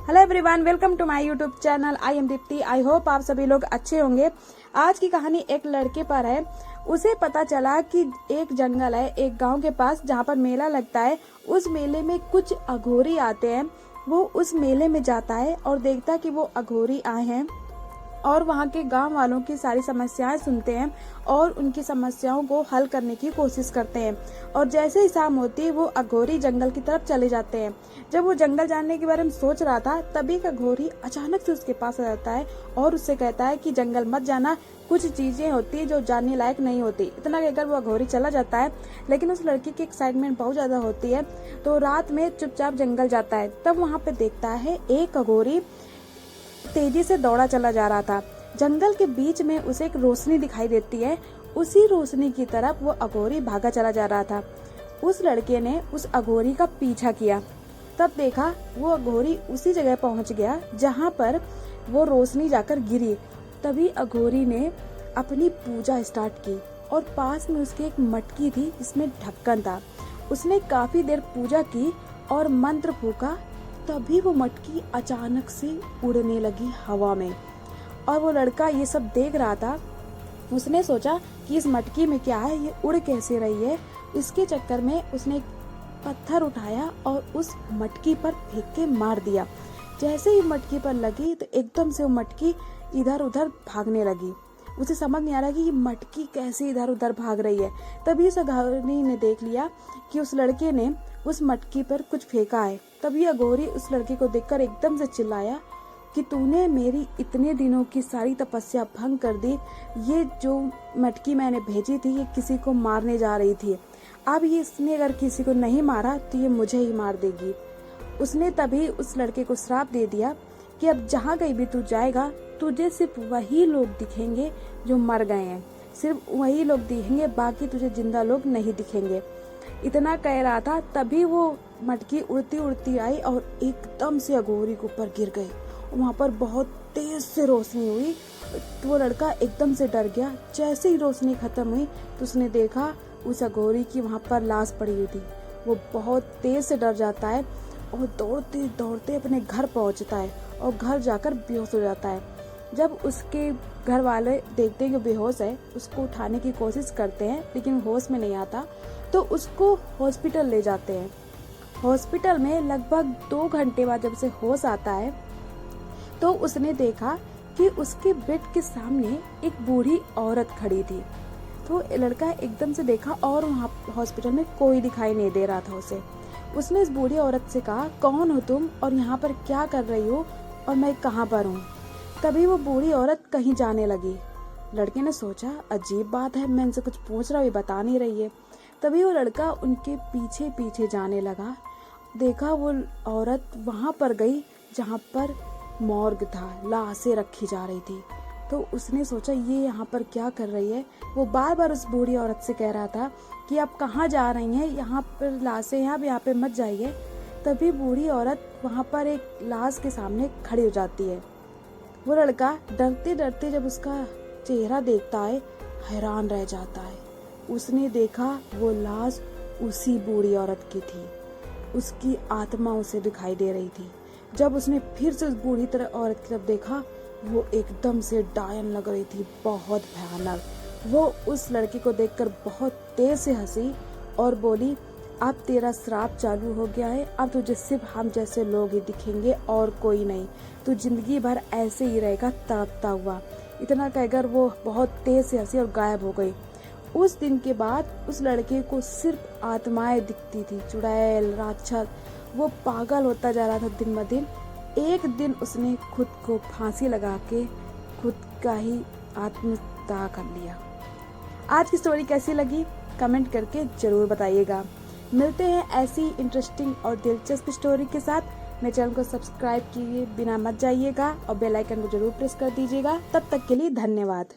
Hello everyone, welcome to my YouTube channel. I am Deepti. I hope आप सभी लोग अच्छे होंगे। आज की कहानी एक लड़के पर है। उसे पता चला कि एक जंगल है एक गांव के पास जहां पर मेला लगता है। उस मेले में कुछ अघोरी आते हैं। वो उस मेले में जाता है और देखता है कि वो अघोरी आए हैं और वहाँ के गांव वालों की सारी समस्याएं सुनते हैं और उनकी समस्याओं को हल करने की कोशिश करते हैं। और जैसे ही शाम होती है वो अघोरी जंगल की तरफ चले जाते हैं। जब वो जंगल जाने के बारे में सोच रहा था तभी एक अघोरी अचानक से उसके पास आ जाता है और उससे कहता है कि जंगल मत जाना, कुछ चीजें होती है जो जानने लायक नहीं होती। इतना कहकर वो अघोरी चला जाता है, लेकिन उस लड़की की एक्साइटमेंट बहुत ज्यादा होती है तो रात में चुपचाप जंगल जाता है। तब वहाँ पे देखता है एक अघोरी तेजी से दौड़ा चला जा रहा था। जंगल के बीच में उसे एक रोशनी दिखाई देती है। उसी रोशनी की तरफ वो अघोरी भागा चला जा रहा था। उस लड़के ने उस अघोरी का पीछा किया। तब देखा वो अघोरी उसी जगह पहुंच गया जहां पर वो रोशनी जाकर गिरी। तभी अघोरी ने अपनी पूजा स्टार्ट की और पास में उसकी एक मटकी थी जिसमें ढक्कन था। उसने काफी देर पूजा की और मंत्र फूका। तभी वो मटकी अचानक से उड़ने लगी हवा में और वो लड़का ये सब देख रहा था। उसने सोचा कि इस मटकी में क्या है, ये उड़ कैसे रही है। इसके चक्कर में उसने एक पत्थर उठाया और उस मटकी पर फेंक के मार दिया। जैसे ही मटकी पर लगी तो एकदम से वो मटकी इधर उधर भागने लगी। उसे समझ नहीं आ रहा कि ये मटकी कैसे इधर उधर भाग रही है। तभी उस अघोरी ने देख लिया कि उस लड़के ने उस मटकी पर कुछ फेंका है। तभी अघोरी उस लड़के को देखकर एकदम से चिल्लाया कि तूने मेरी इतने दिनों की सारी तपस्या भंग कर दी। ये जो मटकी मैंने भेजी थी ये किसी को मारने जा रही थी। अब ये इसने अगर किसी को नहीं मारा तो ये मुझे ही मार देगी। उसने तभी उस लड़के को श्राप दे दिया कि अब जहाँ कहीं भी तू जाएगा तुझे सिर्फ वही लोग दिखेंगे जो मर गए हैं। सिर्फ वही लोग दिखेंगे, बाकी तुझे जिंदा लोग नहीं दिखेंगे। इतना कह रहा था तभी वो मटकी उड़ती उड़ती आई और एकदम से अघोरी के ऊपर गिर गई। वहाँ पर बहुत तेज से रोशनी हुई तो वो लड़का एकदम से डर गया। जैसे ही रोशनी खत्म हुई तो उसने देखा उस अघोरी की वहाँ पर लाश पड़ी हुई थी। वो बहुत तेज से डर जाता है और दौड़ते दौड़ते अपने घर पहुँचता है और घर जाकर बेहोश हो जाता है। जब उसके घर वाले देखते हैं कि बेहोश है, उसको उठाने की कोशिश करते हैं लेकिन होश में नहीं आता तो उसको हॉस्पिटल ले जाते हैं। हॉस्पिटल में लगभग 2 घंटे बाद जब उसे होश आता है तो उसने देखा कि उसके बेड के सामने एक बूढ़ी औरत खड़ी थी। तो लड़का एकदम से देखा और वहाँ हॉस्पिटल में कोई दिखाई नहीं दे रहा था उसे। उसने इस बूढ़ी औरत से कहा, कौन हो तुम और यहाँ पर क्या कर रही हो और मैं कहाँ पर हूँ। तभी वो बूढ़ी औरत कहीं जाने लगी। लड़के ने सोचा अजीब बात है, मैं इनसे कुछ पूछ रहा हूँ, ये बता नहीं रही है। तभी वो लड़का उनके पीछे पीछे जाने लगा। देखा वो औरत वहां पर गई जहां पर मॉर्ग था, लाशें रखी जा रही थी। तो उसने सोचा ये यहाँ पर क्या कर रही है। वो बार बार उस बूढ़ी औरत से कह रहा था कि आप कहाँ जा रही हैं, यहाँ पर लाशें हैं, आप यहाँ पे मत जाइए। तभी बूढ़ी औरत वहां पर एक लाश के सामने खड़ी हो जाती है। वो लड़का डरते डरते जब उसका चेहरा देखता है हैरान रह जाता है। उसने देखा वो लाश उसी बूढ़ी औरत की थी। उसकी आत्मा उसे दिखाई दे रही थी। जब उसने फिर से उस बूढ़ी औरत की तरफ देखा वो एकदम से डायन लग रही थी, बहुत भयानक। वो उस लड़के को देखकर बहुत तेज से हंसी और बोली, अब तेरा श्राप चालू हो गया है, अब तुझे सिर्फ हम जैसे लोग ही दिखेंगे और कोई नहीं। तू जिंदगी भर ऐसे ही रहेगा तड़पता हुआ। इतना कहकर वो बहुत तेज से हंसी और गायब हो गई। उस दिन के बाद उस लड़के को सिर्फ आत्माएं दिखती थी, चुड़ैल, राक्षस। वो पागल होता जा रहा था दिन ब दिन। एक दिन उसने खुद को फांसी लगा के खुद का ही आत्मदाह कर लिया। आज की स्टोरी कैसी लगी कमेंट करके जरूर बताइएगा। मिलते हैं ऐसी इंटरेस्टिंग और दिलचस्प स्टोरी के साथ। मेरे चैनल को सब्सक्राइब किए बिना मत जाइएगा और बेल आइकन को जरूर प्रेस कर दीजिएगा। तब तक के लिए धन्यवाद।